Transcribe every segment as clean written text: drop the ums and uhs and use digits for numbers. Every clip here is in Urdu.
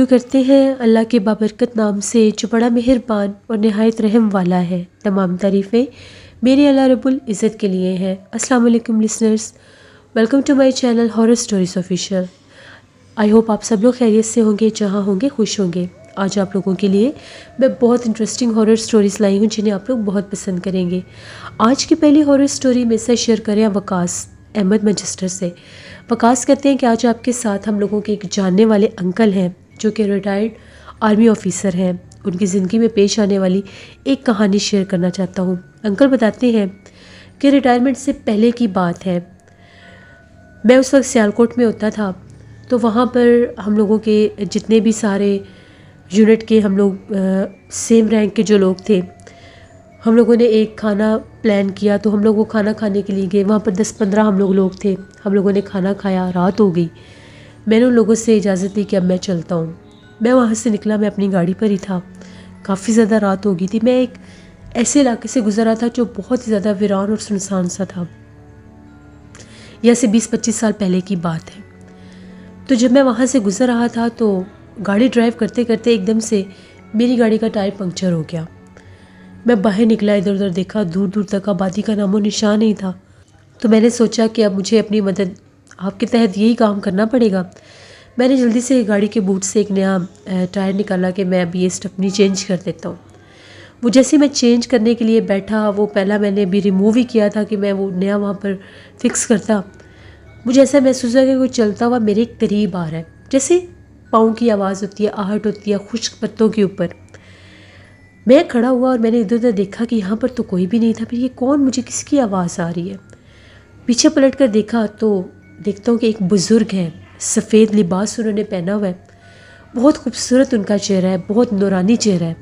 کرتے ہیں اللہ کے بابرکت نام سے جو بڑا مہربان اور نہایت رحم والا ہے۔ تمام تعریفیں میرے اللہ رب العزت کے لیے ہیں۔ السلام علیکم listeners, welcome to my channel horror stories official. I hope آپ سب لوگ خیریت سے ہوں گے، جہاں ہوں گے خوش ہوں گے۔ آج آپ لوگوں کے لیے میں بہت انٹرسٹنگ ہارر اسٹوریز لائی ہوں جنہیں آپ لوگ بہت پسند کریں گے۔ آج کی پہلی ہارر اسٹوری میں سے شیئر کریں وقاص احمد مانچسٹر سے۔ وقاص کہتے ہیں کہ آج آپ کے ساتھ ہم لوگوں کے ایک جاننے والے انکل ہیں جو کہ ریٹائرڈ آرمی آفیسر ہیں۔ ان کی زندگی میں پیش آنے والی ایک کہانی شیئر کرنا چاہتا ہوں۔ انکل بتاتے ہیں کہ ریٹائرمنٹ سے پہلے کی بات ہے، میں اس وقت سیالکوٹ میں ہوتا تھا، تو وہاں پر ہم لوگوں کے جتنے بھی سارے یونٹ کے ہم لوگ سیم رینک کے جو لوگ تھے، ہم لوگوں نے ایک کھانا پلان کیا، تو ہم لوگ وہ کھانا کھانے کے لیے گئے۔ وہاں پر 10-15 ہم لوگ تھے۔ ہم لوگوں نے کھانا کھایا، رات ہو گئی۔ میں نے ان لوگوں سے اجازت لی کہ اب میں چلتا ہوں۔ میں وہاں سے نکلا، میں اپنی گاڑی پر ہی تھا۔ کافی زیادہ رات ہو گئی تھی۔ میں ایک ایسے علاقے سے گزرا تھا جو بہت ہی زیادہ ویران اور سنسان سا تھا۔ یہ سے 20-25 سال پہلے کی بات ہے۔ تو جب میں وہاں سے گزر رہا تھا تو گاڑی ڈرائیو کرتے کرتے ایک دم سے میری گاڑی کا ٹائر پنکچر ہو گیا۔ میں باہر نکلا، ادھر ادھر دیکھا، دور دور تک آبادی کا نام و نشان نہیں تھا۔ تو میں نے سوچا کہ اب مجھے اپنی مدد آپ کے تحت یہی کام کرنا پڑے گا۔ میں نے جلدی سے گاڑی کے بوٹ سے ایک نیا ٹائر نکالا کہ میں اب یہ اسٹپنی چینج کر دیتا ہوں۔ وہ جیسے میں چینج کرنے کے لیے بیٹھا، وہ پہلا میں نے ابھی ریموو ہی کیا تھا کہ میں وہ نیا وہاں پر فکس کرتا، مجھے ایسا محسوس ہوا کہ کوئی چلتا ہوا میرے قریب آ رہا ہے، جیسے پاؤں کی آواز ہوتی ہے، آہٹ ہوتی ہے خشک پتوں کے اوپر۔ میں کھڑا ہوا اور میں نے ادھر ادھر دیکھا کہ یہاں پر تو کوئی بھی نہیں تھا۔ پھر یہ کون، مجھے کس کی آواز آ رہی ہے؟ پیچھے پلٹ کر دیکھا تو دیکھتا ہوں کہ ایک بزرگ ہے، سفید لباس انہوں نے پہنا ہوا ہے، بہت خوبصورت ان کا چہرہ ہے، بہت نورانی چہرہ ہے،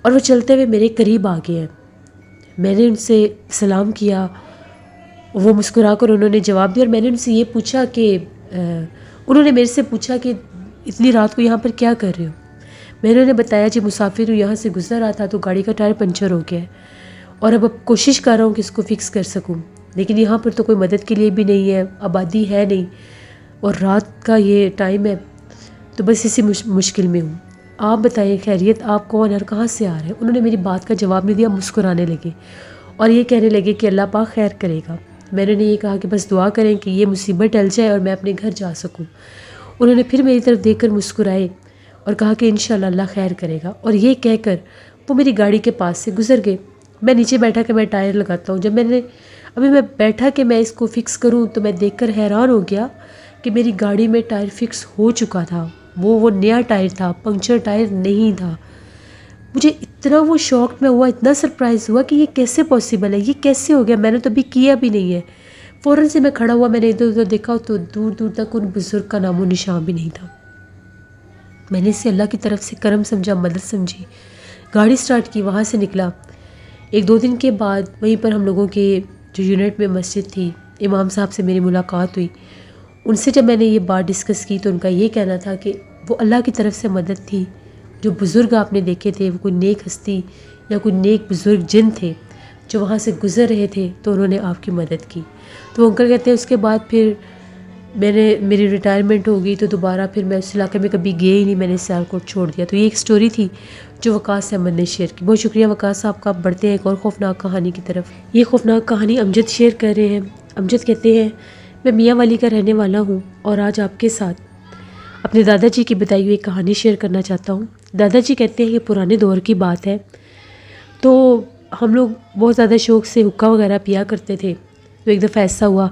اور وہ چلتے ہوئے میرے قریب آ گئے ہیں۔ میں نے ان سے سلام کیا، وہ مسکرا کر انہوں نے جواب دیا، اور میں نے ان سے یہ پوچھا کہ انہوں نے میرے سے پوچھا کہ اتنی رات کو یہاں پر کیا کر رہے ہو؟ میں نے انہیں بتایا جی مسافر ہوں، یہاں سے گزر رہا تھا تو گاڑی کا ٹائر پنچر ہو گیا ہے، اور اب کوشش کر رہا ہوں کہ اس کو فکس کر سکوں، لیکن یہاں پر تو کوئی مدد کے لیے بھی نہیں ہے، آبادی ہے نہیں، اور رات کا یہ ٹائم ہے، تو بس اسی مشکل میں ہوں۔ آپ بتائیں خیریت، آپ کون اور کہاں سے آ رہے ہیں؟ انہوں نے میری بات کا جواب نہیں دیا، مسکرانے لگے اور یہ کہنے لگے کہ اللہ پاک خیر کرے گا۔ میں نے یہ کہا کہ بس دعا کریں کہ یہ مصیبت ٹل جائے اور میں اپنے گھر جا سکوں۔ انہوں نے پھر میری طرف دیکھ کر مسکرائے اور کہا کہ انشاءاللہ اللہ خیر کرے گا، اور یہ کہہ کر وہ میری گاڑی کے پاس سے گزر گئے۔ میں نیچے بیٹھا کہ میں ٹائر لگاتا ہوں۔ جب ابھی میں بیٹھا کہ میں اس کو فکس کروں تو میں دیکھ کر حیران ہو گیا کہ میری گاڑی میں ٹائر فکس ہو چکا تھا۔ وہ نیا ٹائر تھا، پنکچر ٹائر نہیں تھا۔ مجھے اتنا وہ شوق میں ہوا، اتنا سرپرائز ہوا کہ یہ کیسے پاسبل ہے، یہ کیسے ہو گیا، میں نے تو ابھی کیا بھی نہیں ہے۔ فوراً سے میں کھڑا ہوا، میں نے ادھر ادھر دیکھا تو دور دور تک ان بزرگ کا نام و نشان بھی نہیں تھا۔ میں نے اسے اللہ کی طرف سے کرم سمجھا، مدد سمجھی، گاڑی سٹارٹ کی، وہاں سے نکلا۔ 1-2 دن کے بعد وہیں پر ہم لوگوں کے جو یونٹ میں مسجد تھی، امام صاحب سے میری ملاقات ہوئی۔ ان سے جب میں نے یہ بات ڈسکس کی تو ان کا یہ کہنا تھا کہ وہ اللہ کی طرف سے مدد تھی، جو بزرگ آپ نے دیکھے تھے وہ کوئی نیک ہستی یا کوئی نیک بزرگ جن تھے جو وہاں سے گزر رہے تھے، تو انہوں نے آپ کی مدد کی۔ تو وہ انکل کہتے ہیں اس کے بعد پھر میری ریٹائرمنٹ ہو گئی تو دوبارہ پھر میں اس علاقے میں کبھی گئے ہی نہیں، میں نے سیالکوٹ چھوڑ دیا۔ تو یہ ایک سٹوری تھی جو وقاص احمد نے شیئر کی۔ بہت شکریہ وقاص صاحب کا۔ بڑھتے ہیں ایک اور خوفناک کہانی کی طرف۔ یہ خوفناک کہانی امجد شیئر کر رہے ہیں۔ امجد کہتے ہیں میں میاں والی کا رہنے والا ہوں اور آج آپ کے ساتھ اپنے دادا جی کی بتائی ہوئی ایک کہانی شیئر کرنا چاہتا ہوں۔ دادا جی کہتے ہیں کہ پرانے دور کی بات ہے، تو ہم لوگ بہت زیادہ شوق سے حقہ وغیرہ پیا کرتے تھے۔ تو ایک دفعہ ایسا ہوا،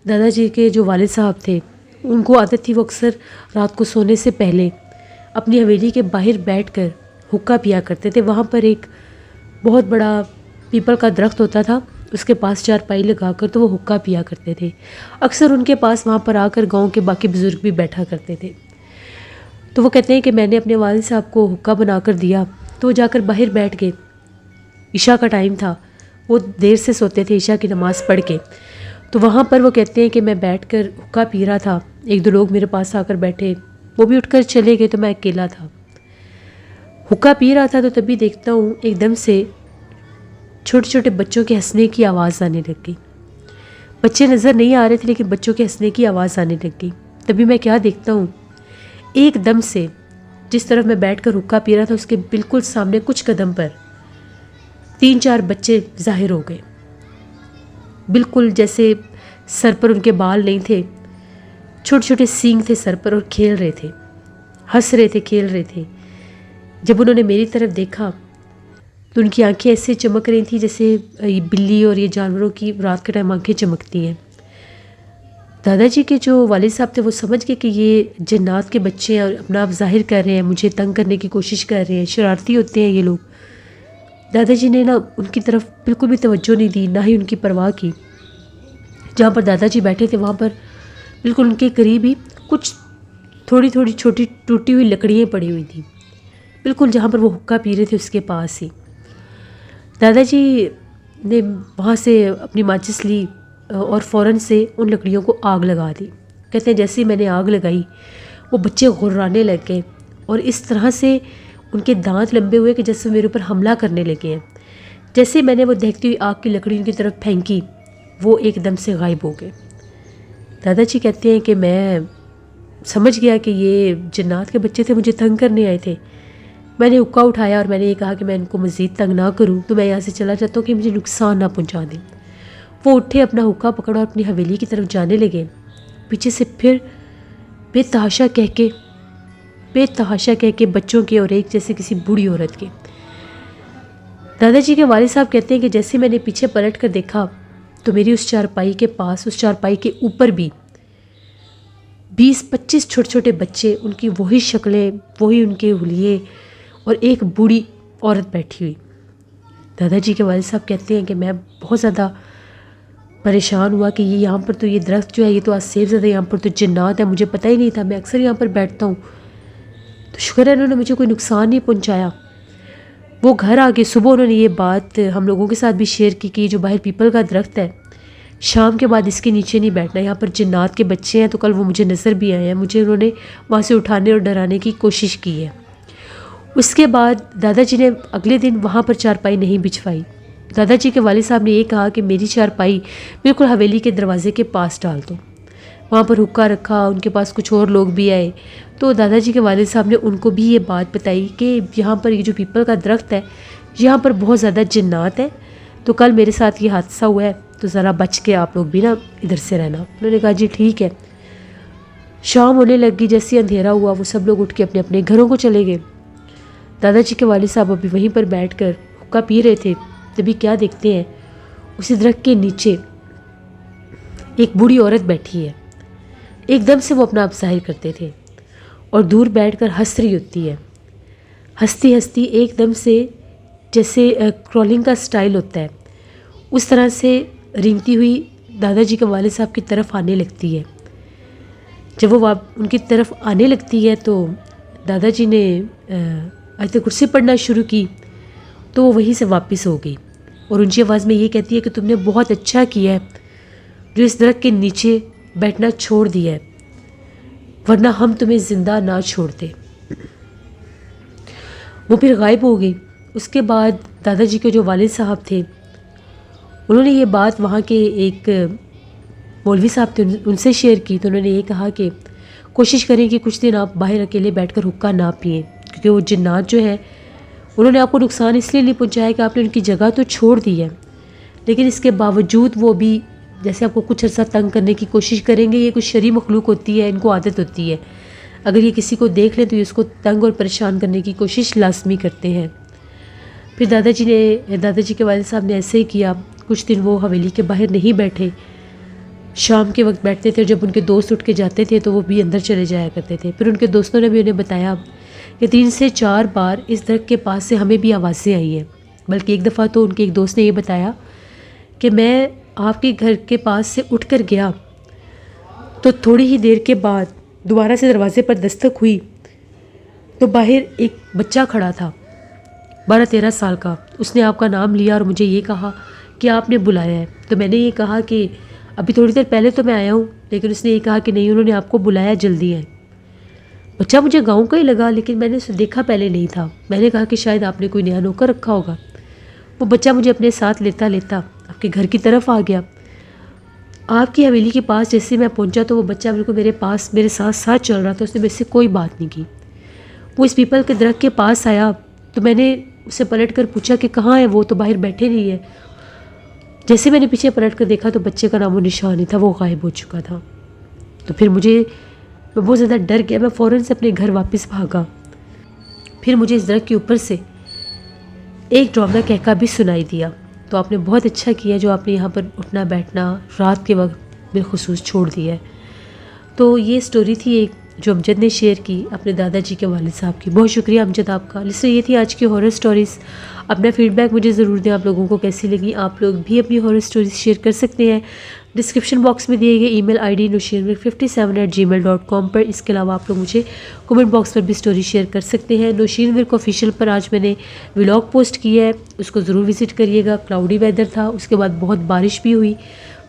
دادا جی کے جو والد صاحب تھے ان کو عادت تھی وہ اکثر رات کو سونے سے پہلے اپنی حویلی کے باہر بیٹھ کر حقہ پیا کرتے تھے۔ وہاں پر ایک بہت بڑا پیپل کا درخت ہوتا تھا، اس کے پاس چارپائی لگا کر تو وہ حقہ پیا کرتے تھے۔ اکثر ان کے پاس وہاں پر آ کر گاؤں کے باقی بزرگ بھی بیٹھا کرتے تھے۔ تو وہ کہتے ہیں کہ میں نے اپنے والد صاحب کو حقہ بنا کر دیا تو وہ جا کر باہر بیٹھ گئے۔ عشاء کا ٹائم تھا، وہ دیر سے سوتے تھے عشاء کی نماز پڑھ کے۔ تو وہاں پر وہ کہتے ہیں کہ میں بیٹھ کر حقہ پی رہا تھا، 1-2 لوگ میرے پاس آ کر بیٹھے، وہ بھی اٹھ کر چلے گئے تو میں اکیلا تھا۔ حقہ پی رہا تھا تو تبھی دیکھتا ہوں ایک دم سے چھوٹے چھوٹے بچوں کے ہنسنے کی آواز آنے لگ گئی۔ بچے نظر نہیں آ رہے تھے لیکن بچوں کے ہنسنے کی آواز آنے لگ گئی۔ تبھی میں کیا دیکھتا ہوں، ایک دم سے جس طرف میں بیٹھ کر حقہ پی رہا تھا اس کے بالکل سامنے کچھ قدم پر 3-4 بچے ظاہر ہو گئے، بالکل جیسے سر پر ان کے بال نہیں تھے، چھوٹے چھوٹے سینگ تھے سر پر، اور کھیل رہے تھے، ہنس رہے تھے، کھیل رہے تھے۔ جب انہوں نے میری طرف دیکھا تو ان کی آنکھیں ایسے چمک رہی تھیں جیسے یہ بلی اور یہ جانوروں کی رات کے ٹائم آنکھیں چمکتی ہیں۔ دادا جی کے جو والد صاحب تھے وہ سمجھ گئے کہ یہ جنات کے بچے ہیں اور اپنا آپ ظاہر کر رہے ہیں، مجھے تنگ کرنے کی کوشش کر رہے ہیں، شرارتی ہوتے ہیں یہ لوگ۔ دادا جی نے ان کی طرف بالکل بھی توجہ نہیں دی، نہ ہی ان کی پرواہ کی۔ جہاں پر دادا جی بیٹھے تھے وہاں پر بالکل ان کے قریب ہی کچھ تھوڑی تھوڑی چھوٹی ٹوٹی ہوئی لکڑیاں پڑی ہوئی تھیں، بالکل جہاں پر وہ حقہ پی رہے تھے اس کے پاس ہی۔ دادا جی نے وہاں سے اپنی ماچس لی اور فوراً سے ان لکڑیوں کو آگ لگا دی۔ کہتے ہیں جیسے ہی میں نے آگ لگائی وہ بچے غرانے لگ گئے اور اس طرح سے ان کے دانت لمبے ہوئے کہ جیسے میرے اوپر حملہ کرنے لگے ہیں۔ جیسے میں نے وہ دیکھتی ہوئی آگ کی لکڑی ان کی طرف پھینکی وہ ایک دم سے غائب ہو گئے۔ دادا جی کہتے ہیں کہ میں سمجھ گیا کہ یہ جنات کے بچے تھے، مجھے تنگ کرنے آئے تھے۔ میں نے حقہ اٹھایا اور میں نے یہ کہا کہ میں ان کو مزید تنگ نہ کروں تو میں یہاں سے چلا جاتا ہوں کہ مجھے نقصان نہ پہنچا دیں۔ وہ اٹھے، اپنا حقہ پکڑا اور اپنی حویلی کی طرف جانے لگے۔ پیچھے سے پھر بے تحاشا کہہ کے بچوں کے اور ایک جیسے کسی بوڑھی عورت کے۔ دادا جی کے والد صاحب کہتے ہیں کہ جیسے میں نے پیچھے پلٹ کر دیکھا تو میری اس چارپائی کے پاس، اس چارپائی کے اوپر بھی 20-25 چھوٹے چھوٹے بچے، ان کی وہی شکلیں، وہی ان کے حلیے اور ایک بوڑھی عورت بیٹھی ہوئی۔ دادا جی کے والد صاحب کہتے ہیں کہ میں بہت زیادہ پریشان ہوا کہ یہ یہاں پر تو یہ درخت جو ہے یہ تو آج سیب زدہ، یہاں پر تو جنات ہے، مجھے پتہ ہی نہیں تھا، میں اکثر یہاں پر بیٹھتا ہوں، تو شکر ہے انہوں نے مجھے کوئی نقصان نہیں پہنچایا۔ وہ گھر آ کے صبح انہوں نے یہ بات ہم لوگوں کے ساتھ بھی شیئر کی کہ یہ جو باہر پیپل کا درخت ہے شام کے بعد اس کے نیچے نہیں بیٹھنا، یہاں پر جنات کے بچے ہیں، تو کل وہ مجھے نظر بھی آئے ہیں، مجھے انہوں نے وہاں سے اٹھانے اور ڈرانے کی کوشش کی ہے۔ اس کے بعد دادا جی نے اگلے دن وہاں پر چارپائی نہیں بچھوائی۔ دادا جی کے والد صاحب نے یہ کہا کہ میری چارپائی بالکل حویلی کے دروازے کے پاس ڈال دو۔ وہاں پر حقہ رکھا، ان کے پاس کچھ اور لوگ بھی آئے تو دادا جی کے والد صاحب نے ان کو بھی یہ بات بتائی کہ یہاں پر یہ جو پیپل کا درخت ہے یہاں پر بہت زیادہ جنات ہیں، تو کل میرے ساتھ یہ حادثہ ہوا ہے تو ذرا بچ کے آپ لوگ بھی ادھر سے رہنا۔ انہوں نے کہا جی ٹھیک ہے۔ شام ہونے لگی، جیسے اندھیرا ہوا وہ سب لوگ اٹھ کے اپنے اپنے گھروں کو چلے گئے۔ دادا جی کے والد صاحب ابھی وہیں پر بیٹھ کر حقہ پی رہے تھے، تبھی کیا دیکھتے ہیں اسی درخت کے نیچے ایک بوڑھی عورت بیٹھی ہے۔ ایک دم سے وہ اپنا آپ ظاہر کرتے تھے اور دور بیٹھ کر ہنس رہی ہوتی ہے، ہنستی ہنستی ایک دم سے جیسے کرالنگ کا سٹائل ہوتا ہے اس طرح سے رینگتی ہوئی دادا جی کے والد صاحب کی طرف آنے لگتی ہے۔ جب وہ ان کی طرف آنے لگتی ہے تو دادا جی نے آیت کرسی پڑھنا شروع کی تو وہ وہیں سے واپس ہو گئی اور اونچی آواز میں یہ کہتی ہے کہ تم نے بہت اچھا کیا ہے جو اس درخت کے نیچے بیٹھنا چھوڑ دیا ہے، ورنہ ہم تمہیں زندہ نہ چھوڑتے۔ وہ پھر غائب ہو گئی۔ اس کے بعد دادا جی کے جو والد صاحب تھے انہوں نے یہ بات وہاں کے ایک مولوی صاحب تھے ان سے شیئر کی، تو انہوں نے یہ کہا کہ کوشش کریں کہ کچھ دن آپ باہر اکیلے بیٹھ کر حقہ نہ پئیں، کیونکہ وہ جنات جو ہیں انہوں نے آپ کو نقصان اس لیے نہیں پہنچایا کہ آپ نے ان کی جگہ تو چھوڑ دی ہے، لیکن اس کے باوجود وہ بھی جیسے آپ کو کچھ عرصہ تنگ کرنے کی کوشش کریں گے۔ یہ کچھ شرعی مخلوق ہوتی ہے، ان کو عادت ہوتی ہے، اگر یہ کسی کو دیکھ لیں تو یہ اس کو تنگ اور پریشان کرنے کی کوشش لازمی کرتے ہیں۔ پھر دادا جی کے والد صاحب نے ایسے ہی کیا، کچھ دن وہ حویلی کے باہر نہیں بیٹھے، شام کے وقت بیٹھتے تھے، جب ان کے دوست اٹھ کے جاتے تھے تو وہ بھی اندر چلے جایا کرتے تھے۔ پھر ان کے دوستوں نے بھی انہیں بتایا کہ 3 سے 4 بار اس درخت کے پاس سے ہمیں بھی آوازیں آئی ہیں، بلکہ ایک دفعہ تو ان کے ایک دوست نے یہ بتایا کہ میں آپ کے گھر کے پاس سے اٹھ کر گیا تو تھوڑی ہی دیر کے بعد دوبارہ سے دروازے پر دستک ہوئی تو باہر ایک بچہ کھڑا تھا 12-13 سال کا، اس نے آپ کا نام لیا اور مجھے یہ کہا کہ آپ نے بلایا ہے، تو میں نے یہ کہا کہ ابھی تھوڑی دیر پہلے تو میں آیا ہوں، لیکن اس نے یہ کہا کہ نہیں انہوں نے آپ کو بلایا، جلدی ہے۔ بچہ مجھے گاؤں کا ہی لگا لیکن میں نے اسے دیکھا پہلے نہیں تھا، میں نے کہا کہ شاید آپ نے کوئی نیا نوکر رکھا ہوگا۔ وہ بچہ مجھے اپنے ساتھ لیتا آپ کے گھر کی طرف آ گیا۔ آپ کی حویلی کے پاس جیسے میں پہنچا تو وہ بچہ بالکل میرے ساتھ چل رہا تھا، اس نے مجھ سے کوئی بات نہیں کی۔ وہ اس پیپل کے درخت کے پاس آیا تو میں نے اسے پلٹ کر پوچھا کہ کہاں ہے وہ تو باہر بیٹھے نہیں ہے. جیسے میں نے پیچھے پلٹ کر دیکھا تو بچے کا نام و نشان نہیں تھا, وہ غائب ہو چکا تھا. تو پھر میں بہت زیادہ ڈر گیا, میں فوراً سے اپنے گھر واپس بھاگا. پھر مجھے اس درخت کے اوپر سے ایک ڈراؤنا کہکا بھی سنائی دیا. تو آپ نے بہت اچھا کیا جو آپ نے یہاں پر اٹھنا بیٹھنا رات کے وقت بالخصوص چھوڑ دیا ہے. تو یہ سٹوری تھی ایک جو امجد نے شیئر کی اپنے دادا جی کے والد صاحب کی. بہت شکریہ امجد آپ کا. لسٹر یہ تھی آج کی ہارر سٹوریز. اپنا فیڈ بیک مجھے ضرور دیں, آپ لوگوں کو کیسی لگی. آپ لوگ بھی اپنی ہارر سٹوریز شیئر کر سکتے ہیں. ڈسکرپشن باکس میں دیے گئے ای میل آئی ڈی noshinwir57@gmail.com پر. اس کے علاوہ آپ لوگ مجھے کمنٹ باکس پر بھی سٹوری شیئر کر سکتے ہیں. نوشین ورک آفیشیل پر آج میں نے ولاگ پوسٹ کیا ہے, اس کو ضرور وزٹ کریے گا. کلاؤڈی ویدر تھا, اس کے بعد بہت بارش بھی ہوئی,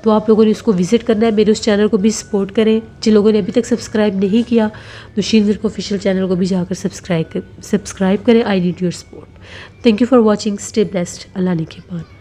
تو آپ لوگوں نے اس کو وزٹ کرنا ہے. میرے اس چینل کو بھی سپورٹ کریں. جن لوگوں نے ابھی تک سبسکرائب نہیں کیا نوشین ورک آفیشیل چینل کو بھی جا کر سبسکرائب کریں. I need your support. Thank you for watching. Stay blessed. Allah نگہبان.